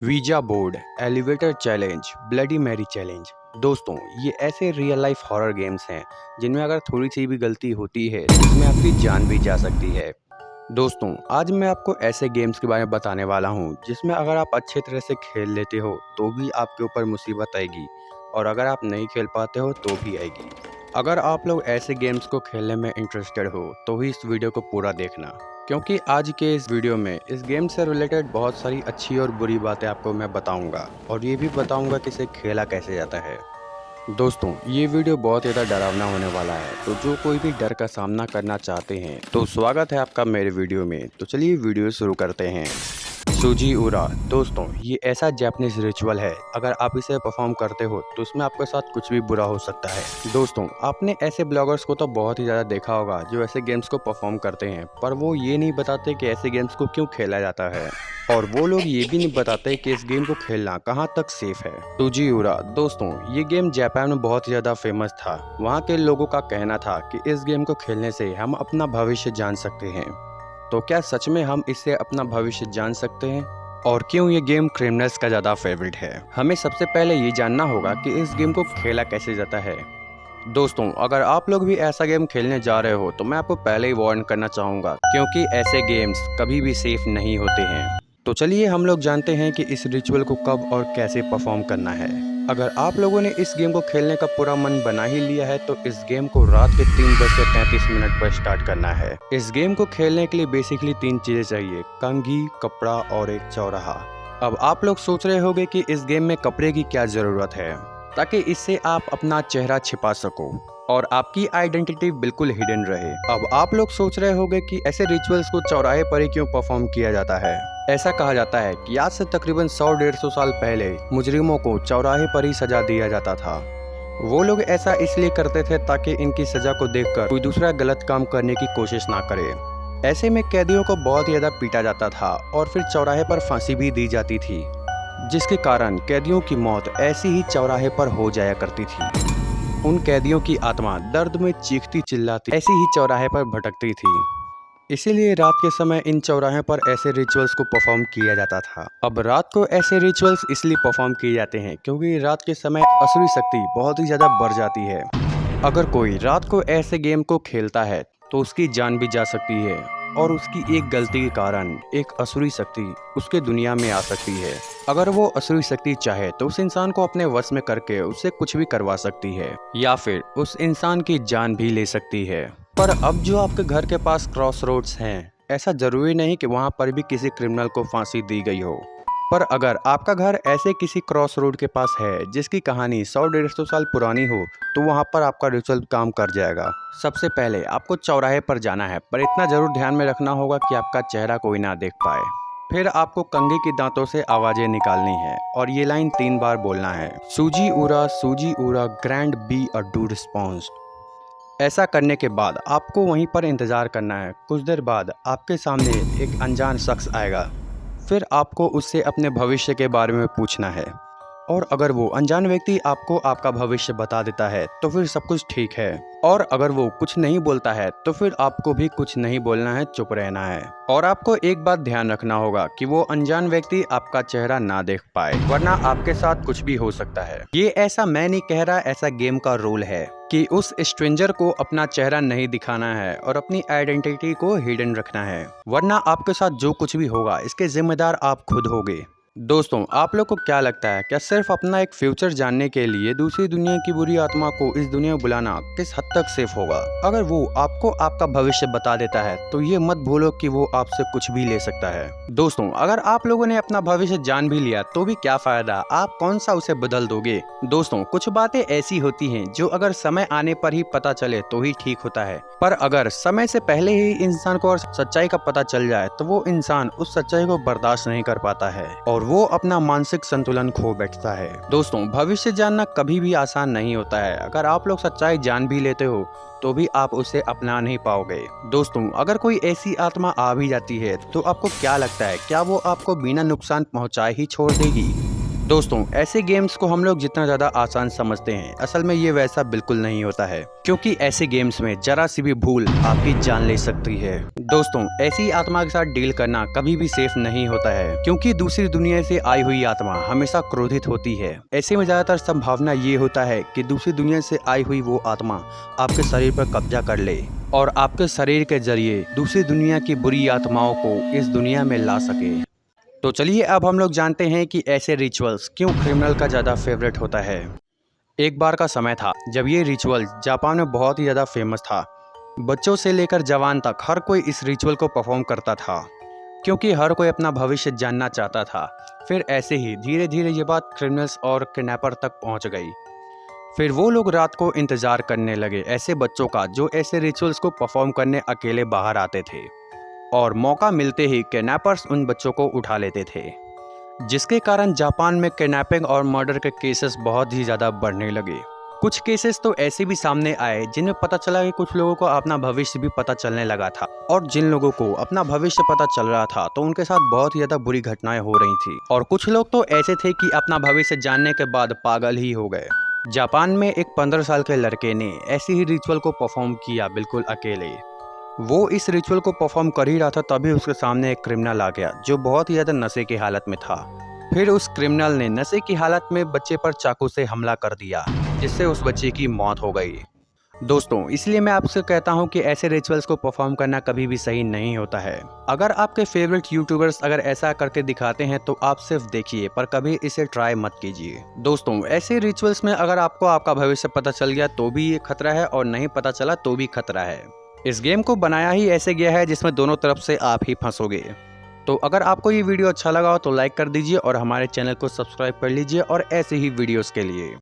Visa board, elevator challenge, bloody Mary challenge. दोस्तों, ये ऐसे रियल लाइफ हॉरर गेम्स हैं जिनमें अगर थोड़ी सी भी गलती होती है तो इसमें आपकी जान भी जा सकती है। दोस्तों, आज मैं आपको ऐसे गेम्स के बारे में बताने वाला हूँ जिसमें अगर आप अच्छे तरह से खेल लेते हो तो भी आपके ऊपर मुसीबत आएगी, और अगर आप नहीं खेल पाते हो तो भी आएगी। अगर आप लोग ऐसे गेम्स को खेलने में इंटरेस्टेड हो तो ही इस वीडियो को पूरा देखना, क्योंकि आज के इस वीडियो में इस गेम से रिलेटेड बहुत सारी अच्छी और बुरी बातें आपको मैं बताऊंगा, और ये भी बताऊंगा कि इसे खेला कैसे जाता है। दोस्तों, ये वीडियो बहुत ज़्यादा डरावना होने वाला है, तो जो कोई भी डर का सामना करना चाहते हैं तो स्वागत है आपका मेरे वीडियो में। तो चलिए वीडियो शुरू करते हैं। सूजी उरा। दोस्तों, ये ऐसा जापानीज रिचुअल है, अगर आप इसे परफॉर्म करते हो तो इसमें आपके साथ कुछ भी बुरा हो सकता है। दोस्तों, आपने ऐसे ब्लॉगर्स को तो बहुत ही ज़्यादा देखा होगा जो ऐसे गेम्स को परफॉर्म करते हैं, पर वो ये नहीं बताते कि ऐसे गेम्स को क्यों खेला जाता है, और वो लोग ये भी नहीं बताते कि इस गेम को खेलना कहाँ तक सेफ है। सूजी उरा। दोस्तों, ये गेम जापान में बहुत ही ज़्यादा फेमस था। वहाँ के लोगों का कहना था कि इस गेम को खेलने से हम अपना भविष्य जान सकते हैं। तो क्या सच में हम इससे अपना भविष्य जान सकते हैं, और क्यों ये गेम क्रिमिनल्स का ज़्यादा फेवरेट है? हमें सबसे पहले ये जानना होगा कि इस गेम को खेला कैसे जाता है। दोस्तों, अगर आप लोग भी ऐसा गेम खेलने जा रहे हो तो मैं आपको पहले ही वार्न करना चाहूँगा, क्योंकि ऐसे गेम्स कभी भी सेफ नहीं होते हैं। तो चलिए हम लोग जानते हैं कि इस रिचुअल को कब और कैसे परफॉर्म करना है। अगर आप लोगों ने इस गेम को खेलने का पूरा मन बना ही लिया है तो इस गेम को रात के 3:33 पर स्टार्ट करना है। इस गेम को खेलने के लिए बेसिकली 3 चीजें चाहिए: कंघी, कपड़ा और एक चौराहा। अब आप लोग सोच रहे होंगे कि इस गेम में कपड़े की क्या जरूरत है, ताकि इससे आप अपना चेहरा छिपा सको और आपकी आइडेंटिटी बिल्कुल हिडन रहे। अब आप लोग सोच रहे होंगे कि ऐसे रिचुअल्स को चौराहे पर ही क्यों परफॉर्म किया जाता है। ऐसा कहा जाता है कि आज से तकरीबन 100-150 साल पहले मुजरिमों को चौराहे पर ही सजा दिया जाता था। वो लोग ऐसा इसलिए करते थे ताकि इनकी सजा को देखकर कोई दूसरा गलत काम करने की कोशिश ना करे। ऐसे में कैदियों को बहुत ज़्यादा पीटा जाता था और फिर चौराहे पर फांसी भी दी जाती थी, जिसके कारण कैदियों की मौत ऐसी ही चौराहे पर हो जाया करती थी। उन कैदियों की आत्मा दर्द में चीखती चिल्लाती ऐसी ही चौराहे पर भटकती थी। इसीलिए रात के समय इन चौराहे पर ऐसे रिचुअल्स को परफॉर्म किया जाता था। अब रात को ऐसे रिचुअल्स इसलिए परफॉर्म किए जाते हैं क्योंकि रात के समय असुरी शक्ति बहुत ही ज़्यादा बढ़ जाती है। अगर कोई रात को ऐसे गेम को खेलता है तो उसकी जान भी जा सकती है, और उसकी एक गलती के कारण एक असुरी शक्ति उसके दुनिया में आ सकती है। अगर वो असुरी शक्ति चाहे तो उस इंसान को अपने वश में करके उससे कुछ भी करवा सकती है, या फिर उस इंसान की जान भी ले सकती है। पर अब जो आपके घर के पास क्रॉस रोड्स हैं, ऐसा जरूरी नहीं कि वहाँ पर भी किसी क्रिमिनल को फांसी दी गई हो। पर अगर आपका घर ऐसे किसी क्रॉस रोड के पास है जिसकी कहानी 100-150 साल पुरानी हो, तो वहाँ पर आपका रिचुअल काम कर जाएगा। सबसे पहले आपको चौराहे पर जाना है, पर इतना जरूर ध्यान में रखना होगा कि आपका चेहरा कोई ना देख पाए। फिर आपको कंघी के दांतों से आवाजें निकालनी है और ये लाइन 3 बार बोलना है: सूजी उरा grand be a do response. ऐसा करने के बाद आपको वहीं पर इंतजार करना है। कुछ देर बाद आपके सामने एक अनजान शख्स आएगा। फिर आपको उससे अपने भविष्य के बारे में पूछना है, और अगर वो अनजान व्यक्ति आपको आपका भविष्य बता देता है तो फिर सब कुछ ठीक है, और अगर वो कुछ नहीं बोलता है तो फिर आपको भी कुछ नहीं बोलना है, चुप रहना है। और आपको एक बात ध्यान रखना होगा कि वो अनजान व्यक्ति आपका चेहरा ना देख पाए, वरना आपके साथ कुछ भी हो सकता है। ये ऐसा मैं नहीं कह रहा, ऐसा गेम का रूल है कि उस स्ट्रेंजर को अपना चेहरा नहीं दिखाना है और अपनी आइडेंटिटी को हिडन रखना है, वरना आपके साथ जो कुछ भी होगा इसके जिम्मेदार आप खुद होगे। दोस्तों, आप लोग को क्या लगता है, क्या सिर्फ अपना एक फ्यूचर जानने के लिए दूसरी दुनिया की बुरी आत्मा को इस दुनिया में बुलाना किस हद तक सेफ होगा? अगर वो आपको आपका भविष्य बता देता है तो ये मत भूलो कि वो आपसे कुछ भी ले सकता है। दोस्तों, अगर आप लोगों ने अपना भविष्य जान भी लिया तो भी क्या फायदा, आप कौन सा उसे बदल दोगे? दोस्तों, कुछ बातें ऐसी होती हैं जो अगर समय आने पर ही पता चले तो ही ठीक होता है, पर अगर समय से पहले ही इंसान को और सच्चाई का पता चल जाए तो वो इंसान उस सच्चाई को बर्दाश्त नहीं कर पाता है और वो अपना मानसिक संतुलन खो बैठता है। दोस्तों, भविष्य जानना कभी भी आसान नहीं होता है। अगर आप लोग सच्चाई जान भी लेते हो तो भी आप उसे अपना नहीं पाओगे। दोस्तों, अगर कोई ऐसी आत्मा आ भी जाती है तो आपको क्या लगता है, क्या वो आपको बिना नुकसान पहुंचाए ही छोड़ देगी? दोस्तों ऐसे गेम्स को हम लोग जितना ज़्यादा आसान समझते हैं, असल में ये वैसा बिल्कुल नहीं होता है, क्योंकि ऐसे गेम्स में जरा सी भी भूल आपकी जान ले सकती है। दोस्तों ऐसी आत्मा के साथ डील करना कभी भी सेफ नहीं होता है, क्योंकि दूसरी दुनिया से आई हुई आत्मा हमेशा क्रोधित होती है। ऐसे में ज़्यादातर संभावना ये होता है कि दूसरी दुनिया से आई हुई वो आत्मा आपके शरीर पर कब्जा कर ले और आपके शरीर के जरिए दूसरी दुनिया की बुरी आत्माओं को इस दुनिया में ला सके। तो चलिए अब हम लोग जानते हैं कि ऐसे रिचुअल्स क्यों क्रिमिनल का ज़्यादा फेवरेट होता है। एक बार का समय था जब ये रिचुअल जापान में बहुत ही ज़्यादा फेमस था। बच्चों से लेकर जवान तक हर कोई इस रिचुअल को परफॉर्म करता था, क्योंकि हर कोई अपना भविष्य जानना चाहता था। फिर ऐसे ही धीरे धीरे ये बात क्रिमिनल्स और किडनैपर तक पहुंच गई। फिर वो लोग रात को इंतज़ार करने लगे ऐसे बच्चों का जो ऐसे रिचुअल्स को परफॉर्म करने अकेले बाहर आते थे, और मौका मिलते ही किडनैपर्स उन बच्चों को उठा लेते थे, जिसके कारण जापान में किडनैपिंग और मर्डर के केसेस बहुत ही ज़्यादा बढ़ने लगे। कुछ केसेस तो ऐसे भी सामने आए जिनमें पता चला कि कुछ लोगों को अपना भविष्य भी पता चलने लगा था, और जिन लोगों को अपना भविष्य पता चल रहा था तो उनके साथ बहुत ही ज़्यादा बुरी घटनाएं हो रही थी, और कुछ लोग तो ऐसे थे कि अपना भविष्य जानने के बाद पागल ही हो गए। जापान में एक 15 साल के लड़के ने ऐसी ही रिचुअल को परफॉर्म किया बिल्कुल अकेले। वो इस रिचुअल को परफॉर्म कर ही रहा था, तभी उसके सामने एक क्रिमिनल आ गया जो बहुत ही ज़्यादा नशे की हालत में था। फिर उस क्रिमिनल ने नशे की हालत में बच्चे पर चाकू से हमला कर दिया, जिससे उस बच्चे की मौत हो गई। दोस्तों इसलिए मैं आपसे कहता हूं कि ऐसे रिचुअल्स को परफॉर्म करना कभी भी सही नहीं होता है। अगर आपके फेवरेट यूट्यूबर्स अगर ऐसा करके दिखाते हैं तो आप सिर्फ देखिए, पर कभी इसे ट्राई मत कीजिए। दोस्तों ऐसे रिचुअल्स में अगर आपको आपका भविष्य पता चल गया तो भी ये खतरा है, और नहीं पता चला तो भी खतरा है। इस गेम को बनाया ही ऐसे गया है जिसमें दोनों तरफ से आप ही फंसोगे। तो अगर आपको ये वीडियो अच्छा लगा हो तो लाइक कर दीजिए और हमारे चैनल को सब्सक्राइब कर लीजिए और ऐसे ही वीडियोस के लिए।